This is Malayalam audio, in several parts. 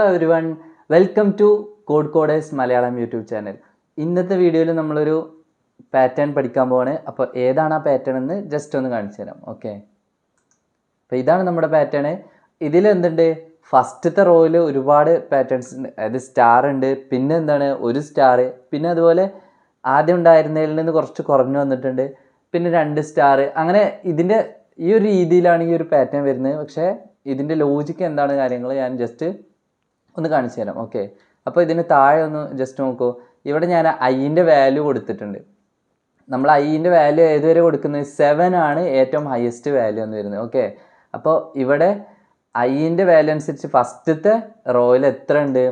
Everyone, welcome to code coders Malayalam YouTube channel. ഇന്നത്തെ വീഡിയോയിൽ നമ്മളൊരു പാറ്റേൺ പഠിക്കാൻ പോവാണ്. അപ്പോൾ ഏതാണ് ആ പാറ്റേൺ എന്ന് ജസ്റ്റ് ഒന്ന് കാണിച്ചു തരാം. ഓക്കെ, അപ്പോൾ ഇതാണ് നമ്മുടെ പാറ്റേൺ. ഇതിൽ എന്തുണ്ട്, ഫസ്റ്റത്തെ റോയിൽ ഒരുപാട് പാറ്റേൺസ് ഉണ്ട്. അതായത് സ്റ്റാർ ഉണ്ട്, പിന്നെ എന്താണ് ഒരു സ്റ്റാർ, പിന്നെ അതുപോലെ ആദ്യം ഉണ്ടായിരുന്നതിൽ നിന്ന് കുറച്ച് കുറഞ്ഞു വന്നിട്ടുണ്ട്, പിന്നെ 2 സ്റ്റാർ. അങ്ങനെ ഇതിൻ്റെ ഈ ഒരു രീതിയിലാണ് ഈ ഒരു പാറ്റേൺ വരുന്നത്. പക്ഷേ ഇതിൻ്റെ ലോജിക്ക് എന്താണ് കാര്യങ്ങൾ ഞാൻ ജസ്റ്റ് ഒന്ന് കാണിച്ചു തരാം. ഓക്കെ, അപ്പോൾ ഇതിന് താഴെ ഒന്ന് ജസ്റ്റ് നോക്കൂ. ഇവിടെ ഞാൻ ഐൻ്റെ വാല്യൂ കൊടുത്തിട്ടുണ്ട്. നമ്മൾ ഐൻ്റെ വാല്യൂ ഏതുവരെ കൊടുക്കുന്നത് 7 ആണ് ഏറ്റവും ഹയസ്റ്റ് വാല്യൂ എന്ന് വരുന്നത്. ഓക്കെ, അപ്പോൾ ഇവിടെ ഐൻ്റെ വാല്യൂ അനുസരിച്ച് ഫസ്റ്റത്തെ റോയിൽ എത്ര ഉണ്ട്,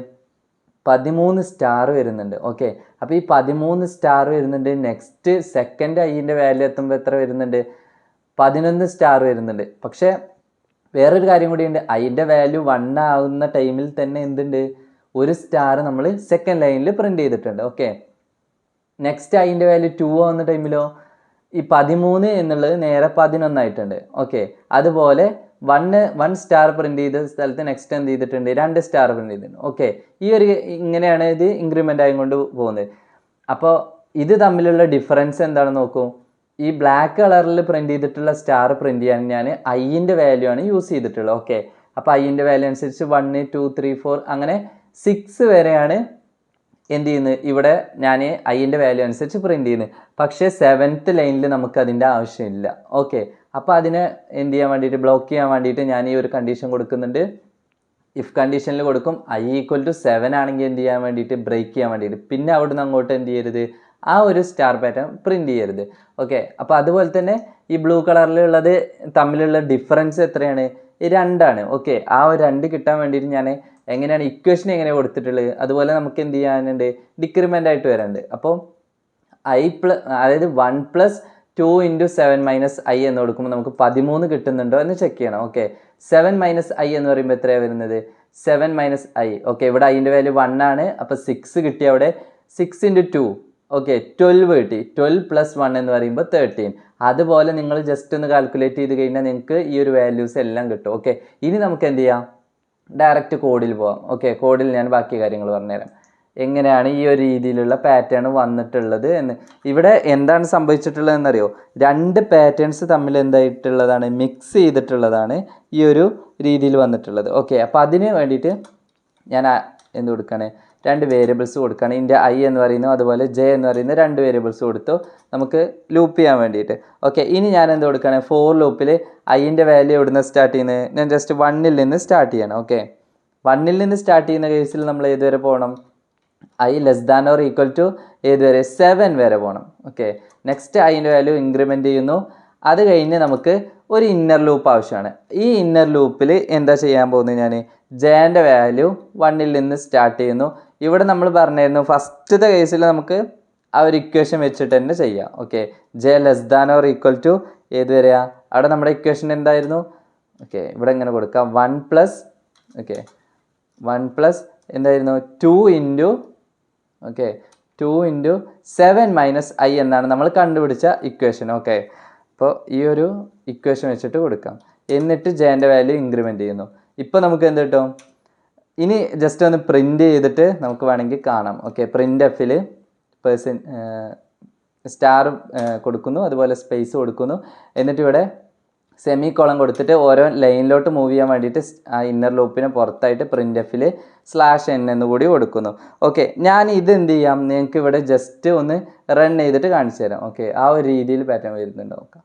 13 സ്റ്റാർ വരുന്നുണ്ട്. ഓക്കെ, അപ്പോൾ ഈ 13 സ്റ്റാർ വരുന്നുണ്ട്. നെക്സ്റ്റ് സെക്കൻഡ് ഐൻ്റെ വാല്യൂ എത്തുമ്പോൾ എത്ര വരുന്നുണ്ട്, 11 സ്റ്റാർ വരുന്നുണ്ട്. പക്ഷേ വേറൊരു കാര്യം കൂടിയുണ്ട്, ഐൻ്റെ വാല്യൂ 1 ആവുന്ന ടൈമിൽ തന്നെ എന്തുണ്ട്, ഒരു സ്റ്റാർ നമ്മൾ സെക്കൻഡ് ലൈനിൽ പ്രിൻ്റ് ചെയ്തിട്ടുണ്ട്. ഓക്കെ, നെക്സ്റ്റ് ഐൻ്റെ വാല്യൂ 2 ആവുന്ന ടൈമിലോ ഈ 13 എന്നുള്ളത് നേരെ 11 ആയിട്ടുണ്ട്. ഓക്കെ, അതുപോലെ 1 സ്റ്റാർ പ്രിൻ്റ് ചെയ്ത സ്ഥലത്ത് നെക്സ്റ്റ് എന്ത് ചെയ്തിട്ടുണ്ട്, 2 സ്റ്റാർ പ്രിൻ്റ് ചെയ്തിട്ടുണ്ട്. ഓക്കെ, ഈ ഒരു ഇങ്ങനെയാണ് ഇത് ഇൻക്രിമെൻ്റ് ആയിക്കൊണ്ട് പോകുന്നത്. അപ്പോൾ ഇത് തമ്മിലുള്ള ഡിഫറൻസ് എന്താണെന്ന് നോക്കൂ. ഈ ബ്ലാക്ക് കളറിൽ പ്രിൻ്റ് ചെയ്തിട്ടുള്ള സ്റ്റാർ പ്രിൻ്റ് ചെയ്യാൻ ഞാൻ ഐൻ്റെ വാല്യൂ ആണ് യൂസ് ചെയ്തിട്ടുള്ളത്. ഓക്കെ, അപ്പോൾ ഐൻ്റെ വാല്യൂ അനുസരിച്ച് 1, 2, 3, 4 അങ്ങനെ 6 വരെയാണ് എന്ത് ചെയ്യുന്നത്, ഇവിടെ ഞാൻ ഐൻ്റെ വാല്യൂ അനുസരിച്ച് പ്രിൻ്റ് ചെയ്യുന്നത്. പക്ഷേ 7th ലൈനിൽ നമുക്ക് അതിൻ്റെ ആവശ്യമില്ല. ഓക്കെ, അപ്പോൾ അതിനെ എന്ത് ചെയ്യാൻ വേണ്ടിയിട്ട്, ബ്ലോക്ക് ചെയ്യാൻ വേണ്ടിയിട്ട് ഞാൻ ഈ ഒരു കണ്ടീഷൻ കൊടുക്കുന്നുണ്ട്. ഇഫ് കണ്ടീഷനിൽ കൊടുക്കും ഐ ഈക്വൽ ടു 7 ആണെങ്കിൽ എന്ത് ചെയ്യാൻ വേണ്ടിയിട്ട്, ബ്രേക്ക് ചെയ്യാൻ വേണ്ടിയിട്ട്. പിന്നെ അവിടുന്ന് അങ്ങോട്ട് എന്ത് ചെയ്യരുത്, ആ ഒരു സ്റ്റാർ പാറ്റേൺ പ്രിൻ്റ് ചെയ്യരുത്. ഓക്കെ, അപ്പോൾ അതുപോലെ തന്നെ ഈ ബ്ലൂ കളറിലുള്ളത് തമ്മിലുള്ള ഡിഫറൻസ് എത്രയാണ്, 2 ആണ്. ഓക്കെ, ആ ഒരു 2 കിട്ടാൻ വേണ്ടിയിട്ട് ഞാൻ എങ്ങനെയാണ് ഇക്വേഷൻ എങ്ങനെ കൊടുത്തിട്ടുള്ളത്, അതുപോലെ നമുക്ക് എന്ത് ചെയ്യാനുണ്ട്, ഡിക്രിമെൻ്റ് ആയിട്ട് വരാനുണ്ട്. അപ്പോൾ അതായത് 1 + 2 × 7 - i എന്ന് കൊടുക്കുമ്പോൾ നമുക്ക് 13 കിട്ടുന്നുണ്ടോ എന്ന് ചെക്ക് ചെയ്യണം. ഓക്കെ, 7 - i എന്ന് പറയുമ്പോൾ എത്രയാണ് വരുന്നത്, 7 - i. ഓക്കെ, ഇവിടെ ഐൻ്റെ വാല്യൂ 1 ആണ്. അപ്പോൾ 6 കിട്ടി. അവിടെ 6 × 2 ഓക്കെ 12 കിട്ടി. 12 + 1 എന്ന് പറയുമ്പോൾ 13. അതുപോലെ നിങ്ങൾ ജസ്റ്റ് ഒന്ന് കാൽക്കുലേറ്റ് ചെയ്ത് കഴിഞ്ഞാൽ നിങ്ങൾക്ക് ഈ ഒരു വാല്യൂസ് എല്ലാം കിട്ടും. ഓക്കെ, ഇനി നമുക്ക് എന്ത് ചെയ്യാം, ഡയറക്റ്റ് കോഡിൽ പോവാം. ഓക്കെ, കോഡിൽ ഞാൻ ബാക്കി കാര്യങ്ങൾ പറഞ്ഞുതരാം, എങ്ങനെയാണ് ഈ ഒരു രീതിയിലുള്ള പാറ്റേൺ വന്നിട്ടുള്ളത് എന്ന്. ഇവിടെ എന്താണ് സംഭവിച്ചിട്ടുള്ളത് എന്നറിയോ, 2 പാറ്റേൺസ് തമ്മിൽ എന്തായിട്ടുള്ളതാണ്, മിക്സ് ചെയ്തിട്ടുള്ളതാണ് ഈ ഒരു രീതിയിൽ വന്നിട്ടുള്ളത്. ഓക്കെ, അപ്പോൾ അതിന് വേണ്ടിയിട്ട് ഞാൻ എന്ത് കൊടുക്കുകയാണ്, 2 വേരിയബിൾസ് കൊടുക്കുകയാണ്. ഇതിൻ്റെ ഐ എന്ന് പറയുന്നു, അതുപോലെ ജെ എന്ന് പറയുന്ന 2 വേരിയബിൾസ് കൊടുത്തു നമുക്ക് ലൂപ്പ് ചെയ്യാൻ വേണ്ടിയിട്ട്. ഓക്കെ, ഇനി ഞാൻ എന്ത് കൊടുക്കുകയാണ്, ഫോർ ലൂപ്പിൽ ഐൻ്റെ വാല്യൂ എവിടുന്ന് സ്റ്റാർട്ട് ചെയ്യുന്നത്, ഞാൻ ജസ്റ്റ് 1ൽ നിന്ന് സ്റ്റാർട്ട് ചെയ്യണം. ഓക്കെ, 1ൽ നിന്ന് സ്റ്റാർട്ട് ചെയ്യുന്ന കേസിൽ നമ്മൾ ഏതുവരെ പോകണം, ഐ <= ഏതുവരെ, 7 വരെ പോകണം. ഓക്കെ, നെക്സ്റ്റ് ഐൻ്റെ വാല്യൂ ഇൻക്രിമെൻ്റ് ചെയ്യുന്നു. അത് കഴിഞ്ഞ് നമുക്ക് ഒരു ഇന്നർ ലൂപ്പ് ആവശ്യമാണ്. ഈ ഇന്നർ ലൂപ്പിൽ എന്താ ചെയ്യാൻ പോകുന്നത്, ഞാൻ ജെൻ്റെ വാല്യൂ 1ൽ നിന്ന് സ്റ്റാർട്ട് ചെയ്യുന്നു. ഇവിടെ നമ്മൾ പറഞ്ഞിരുന്നു ഫസ്റ്റത്തെ കേസിൽ നമുക്ക് ആ ഒരു ഇക്വേഷൻ വെച്ചിട്ട് തന്നെ ചെയ്യാം. ഓക്കെ, J <= ഏതുവരെയാ, അവിടെ നമ്മുടെ ഇക്വേഷൻ എന്തായിരുന്നു. ഓക്കെ, ഇവിടെ ഇങ്ങനെ കൊടുക്കാം 1 + എന്തായിരുന്നു 2 × 7 - i എന്നാണ് നമ്മൾ കണ്ടുപിടിച്ച ഇക്വേഷൻ. ഓക്കെ, അപ്പോൾ ഈ ഒരു ഇക്വേഷൻ വെച്ചിട്ട് കൊടുക്കാം. എന്നിട്ട് ജെൻ്റെ വാല്യൂ ഇൻക്രിമെൻ്റ് ചെയ്യുന്നു. ഇപ്പോൾ നമുക്ക് എന്ത് കിട്ടും, ഇനി ജസ്റ്റ് ഒന്ന് പ്രിൻ്റ് ചെയ്തിട്ട് നമുക്ക് വേണമെങ്കിൽ കാണാം. ഓക്കെ, പ്രിൻ്റ് സ്റ്റാർ കൊടുക്കുന്നു, അതുപോലെ സ്പേസ് കൊടുക്കുന്നു. എന്നിട്ട് ഇവിടെ സെമിക്കോളൻ കൊടുത്തിട്ട് ഓരോ ലൈനിലോട്ട് മൂവ് ചെയ്യാൻ വേണ്ടിയിട്ട് ആ ഇന്നർ ലൂപ്പിന് പുറത്തായിട്ട് printf/n എന്ന് കൂടി കൊടുക്കുന്നു. ഓക്കെ, ഞാൻ ഇത് എന്ത് ചെയ്യാം, നിങ്ങൾക്ക് ഇവിടെ ജസ്റ്റ് ഒന്ന് റൺ ചെയ്തിട്ട് കാണിച്ചു തരാം. ഓക്കെ, ആ ഒരു രീതിയിൽ പാറ്റേൺ വരുന്നുണ്ട് നോക്കാം.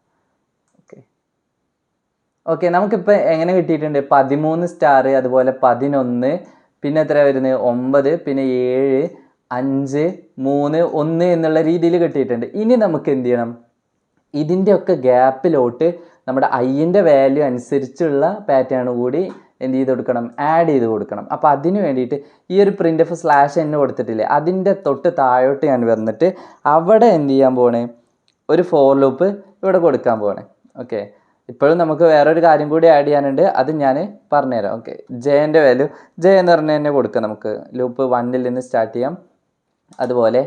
ഓക്കെ, നമുക്കിപ്പോൾ എങ്ങനെ കിട്ടിയിട്ടുണ്ട്, 13 സ്റ്റാർ, അതുപോലെ 11, പിന്നെ എത്ര വരുന്നത് 9, പിന്നെ 7, 5, 3, 1 എന്നുള്ള രീതിയിൽ കിട്ടിയിട്ടുണ്ട്. ഇനി നമുക്ക് എന്ത് ചെയ്യണം, ഇതിൻ്റെയൊക്കെ ഗ്യാപ്പിലോട്ട് നമ്മുടെ ഐൻ്റെ വാല്യൂ അനുസരിച്ചുള്ള പാറ്റേൺ കൂടി എന്ത് ചെയ്ത് കൊടുക്കണം, ആഡ് ചെയ്ത് കൊടുക്കണം. അപ്പോൾ അതിന് വേണ്ടിയിട്ട് ഈ ഒരു printf/n കൊടുത്തിട്ടില്ലേ, അതിൻ്റെ തൊട്ട് താഴോട്ട് ഞാൻ വന്നിട്ട് അവിടെ എന്ത് ചെയ്യാൻ പോകണേ, ഒരു ഫോർ ലൂപ്പ് ഇവിടെ കൊടുക്കാൻ പോകണേ. ഓക്കെ, ഇപ്പോഴും നമുക്ക് വേറൊരു കാര്യം കൂടി ആഡ് ചെയ്യാനുണ്ട്, അത് ഞാൻ പറഞ്ഞുതരാം. ഓക്കെ, ജെൻ്റെ വാല്യൂ എന്ന് പറഞ്ഞ് തന്നെ കൊടുക്കാം. നമുക്ക് ലൂപ്പ് 1ൽ നിന്ന് സ്റ്റാർട്ട് ചെയ്യാം. അതുപോലെ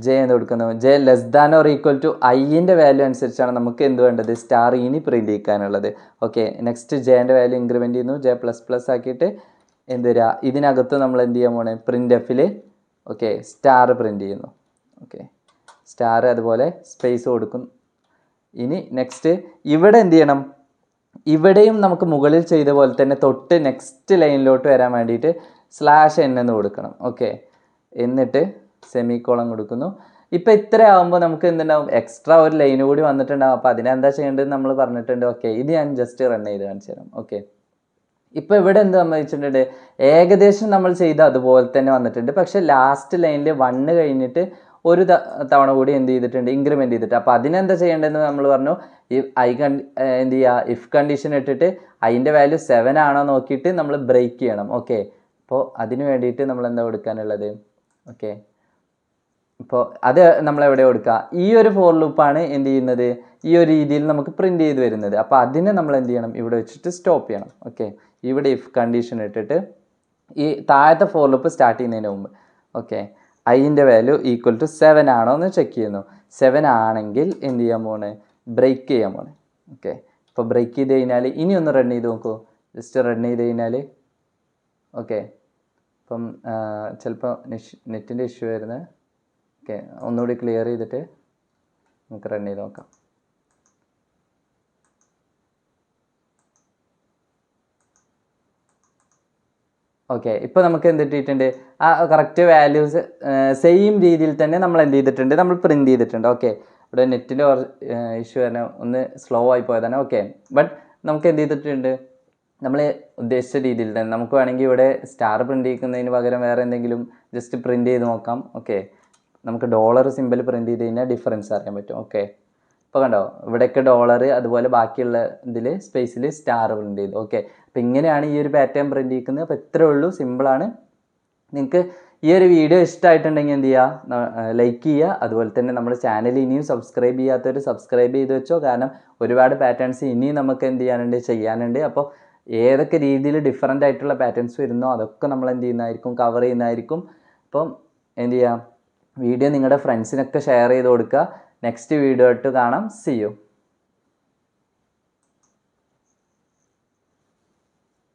ജെ എന്ന് കൊടുക്കുന്നു, J <= ഐൻ്റെ വാല്യൂ അനുസരിച്ചാണ് നമുക്ക് എന്ത് വേണ്ടത്, സ്റ്റാർ ഇനി പ്രിൻ്റ് ചെയ്യിക്കാനുള്ളത്. ഓക്കെ, നെക്സ്റ്റ് ജെൻ്റെ വാല്യൂ ഇൻക്രിമെൻ്റ് ചെയ്യുന്നു, J++ ആക്കിയിട്ട് എന്ത് വരിക, ഇതിനകത്ത് നമ്മൾ എന്ത് ചെയ്യാൻ പോണേ, പ്രിൻ്റ് എഫിൽ ഓക്കെ സ്റ്റാർ പ്രിൻ്റ് ചെയ്യുന്നു. ഓക്കെ സ്റ്റാർ അതുപോലെ സ്പേസ് കൊടുക്കും. ഇനി നെക്സ്റ്റ് ഇവിടെ എന്ത് ചെയ്യണം, ഇവിടെയും നമുക്ക് മുകളിൽ ചെയ്ത പോലെ തന്നെ തൊട്ട് നെക്സ്റ്റ് ലൈനിലോട്ട് വരാൻ വേണ്ടിയിട്ട് /n എന്ന് കൊടുക്കണം. ഓക്കെ എന്നിട്ട് സെമിക്കോളൻ കൊടുക്കുന്നു. ഇപ്പം ഇത്ര ആകുമ്പോൾ നമുക്ക് എന്തുണ്ടാവും, എക്സ്ട്രാ ഒരു ലൈൻ കൂടി വന്നിട്ടുണ്ടാവും. അപ്പോൾ അതിനെന്താ ചെയ്യേണ്ടത് നമ്മൾ പറഞ്ഞിട്ടുണ്ട്. ഓക്കെ ഇത് ഞാൻ ജസ്റ്റ് റൺ ചെയ്ത് കാണിച്ചു തരാം. ഓക്കെ ഇപ്പോൾ ഇവിടെ എന്ത് സംഭവിച്ചിട്ടുണ്ട്, ഏകദേശം നമ്മൾ ചെയ്ത് അതുപോലെ തന്നെ വന്നിട്ടുണ്ട്. പക്ഷേ ലാസ്റ്റ് ലൈനിൽ 1 കഴിഞ്ഞിട്ട് ഒരു തവണ കൂടി എന്ത് ചെയ്തിട്ടുണ്ട്, ഇൻക്രിമെൻറ്റ് ചെയ്തിട്ട്. അപ്പോൾ അതിനെന്താ ചെയ്യേണ്ടതെന്ന് നമ്മൾ പറഞ്ഞു, ഈ എന്ത് ചെയ്യുക, ഇഫ് കണ്ടീഷൻ ഇട്ടിട്ട് അതിൻ്റെ വാല്യൂ 7 ആണോ നോക്കിയിട്ട് നമ്മൾ ബ്രേക്ക് ചെയ്യണം. ഓക്കെ അപ്പോൾ അതിന് വേണ്ടിയിട്ട് നമ്മൾ എന്താ കൊടുക്കാനുള്ളത്, ഓക്കെ ഇപ്പോൾ അത് നമ്മളെവിടെ കൊടുക്കുക, ഈ ഒരു ഫോർ ലൂപ്പാണ് എന്ത് ചെയ്യുന്നത്, ഈ ഒരു രീതിയിൽ നമുക്ക് പ്രിൻ്റ് ചെയ്ത് വരുന്നത്. അപ്പോൾ അതിനെ നമ്മൾ എന്ത് ചെയ്യണം, ഇവിടെ വെച്ചിട്ട് സ്റ്റോപ്പ് ചെയ്യണം. ഓക്കെ ഇവിടെ ഇഫ് കണ്ടീഷൻ ഇട്ടിട്ട് ഈ താഴത്തെ ഫോർ ലൂപ്പ് സ്റ്റാർട്ട് ചെയ്യുന്നതിന് മുമ്പ് ഓക്കെ അതിൻ്റെ വാല്യൂ ഈക്വൽ ടു 7 ആണോ എന്ന് ചെക്ക് ചെയ്യുന്നു. 7 ആണെങ്കിൽ എന്ത് ചെയ്യാൻ പോണേ, ബ്രേക്ക് ചെയ്യാൻ പോണേ. ഓക്കെ ഇപ്പോൾ ബ്രേക്ക് ചെയ്ത് കഴിഞ്ഞാൽ ഇനി ഒന്ന് റൺ ചെയ്ത് നോക്കൂ. ജസ്റ്റ് റൺ ചെയ്ത് കഴിഞ്ഞാൽ ഓക്കെ ഇപ്പം ചിലപ്പോൾ നെറ്റിൻ്റെ ഇഷ്യൂ വരുന്നത്. ഓക്കെ ഒന്നുകൂടി ക്ലിയർ ചെയ്തിട്ട് നമുക്ക് റൺ ചെയ്ത് നോക്കാം. ഓക്കെ ഇപ്പോൾ നമുക്ക് എന്ത് കിട്ടിയിട്ടുണ്ട്, ആ കറക്റ്റ് വാല്യൂസ് സെയിം രീതിയിൽ തന്നെ നമ്മൾ എന്ത് ചെയ്തിട്ടുണ്ട്, നമ്മൾ പ്രിൻ്റ് ചെയ്തിട്ടുണ്ട്. ഓക്കെ ഇവിടെ നെറ്റിൻ്റെ ഇഷ്യൂ തന്നെ ഒന്ന് സ്ലോ ആയി പോയതാണ്. ഓക്കെ ബട്ട് നമുക്ക് എന്ത് ചെയ്തിട്ടുണ്ട്, നമ്മൾ ഉദ്ദേശിച്ച രീതിയിൽ തന്നെ നമുക്ക് വേണമെങ്കിൽ ഇവിടെ സ്റ്റാർ പ്രിൻ്റ് ചെയ്യുന്നതിന് പകരം വേറെ എന്തെങ്കിലും ജസ്റ്റ് പ്രിൻ്റ് ചെയ്ത് നോക്കാം. ഓക്കെ നമുക്ക് ഡോളർ സിമ്പിൾ പ്രിൻ്റ് ചെയ്ത് കഴിഞ്ഞാൽ ഡിഫറൻസ് അറിയാൻ പറ്റും. ഓക്കെ ഇപ്പോൾ കണ്ടോ ഇവിടെയൊക്കെ ഡോളർ, അതുപോലെ ബാക്കിയുള്ള ഇതിൽ സ്പേസിൽ സ്റ്റാർ പ്രിൻ്റ് ചെയ്തു. ഓക്കെ അപ്പോൾ ഇങ്ങനെയാണ് ഈ ഒരു പാറ്റേൺ പ്രിൻ്റ് ചെയ്യുന്നത്. അപ്പോൾ ഇത്രയേ ഉള്ളൂ, സിമ്പിളാണ്. നിങ്ങൾക്ക് ഈ ഒരു വീഡിയോ ഇഷ്ടമായിട്ടുണ്ടെങ്കിൽ എന്ത് ചെയ്യുക, ലൈക്ക് ചെയ്യുക. അതുപോലെ തന്നെ നമ്മുടെ ചാനൽ ഇനിയും സബ്സ്ക്രൈബ് ചെയ്യാത്തവർ സബ്സ്ക്രൈബ് ചെയ്ത് വെച്ചോ. കാരണം ഒരുപാട് പാറ്റേൺസ് ഇനിയും നമുക്ക് എന്ത് ചെയ്യാനുണ്ട്. അപ്പോൾ ഏതൊക്കെ രീതിയിൽ ഡിഫറൻ്റ് ആയിട്ടുള്ള പാറ്റേൺസ് വരുന്നോ അതൊക്കെ നമ്മൾ എന്ത് ചെയ്യുന്നതായിരിക്കും, കവർ ചെയ്യുന്നതായിരിക്കും. അപ്പം എന്ത് ചെയ്യുക, വീഡിയോ നിങ്ങളുടെ ഫ്രണ്ട്സിനൊക്കെ ഷെയർ ചെയ്ത് കൊടുക്കുക. നെക്സ്റ്റ് വീഡിയോ ആയിട്ട് കാണാം. See you.